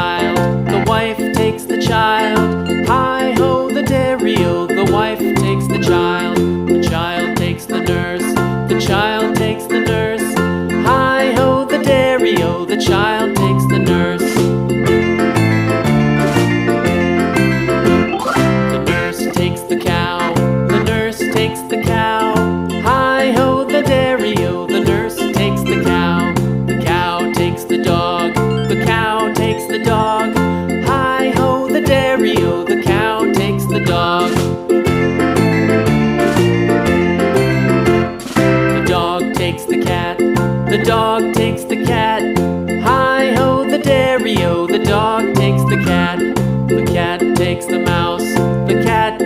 child, the wife takes the child. Hi-ho, the dairy-o, the wife takes the child. The child takes the nurse, the child takes the nurse. Hi-ho, the dairy-o, the child takes the nurse. The nurse takes the cow, the nurse takes the cow. Hi-ho, the dairy-o, the nurse takes the cow. The cow takes the dog, the cow takes the dog. Hi-ho, the dairy-o, the cow takes the dog. The dog takes the cat, the dog takes the cat. Hi-ho, the dairy-o, the dog takes the cat. The cat takes the mouse, the cat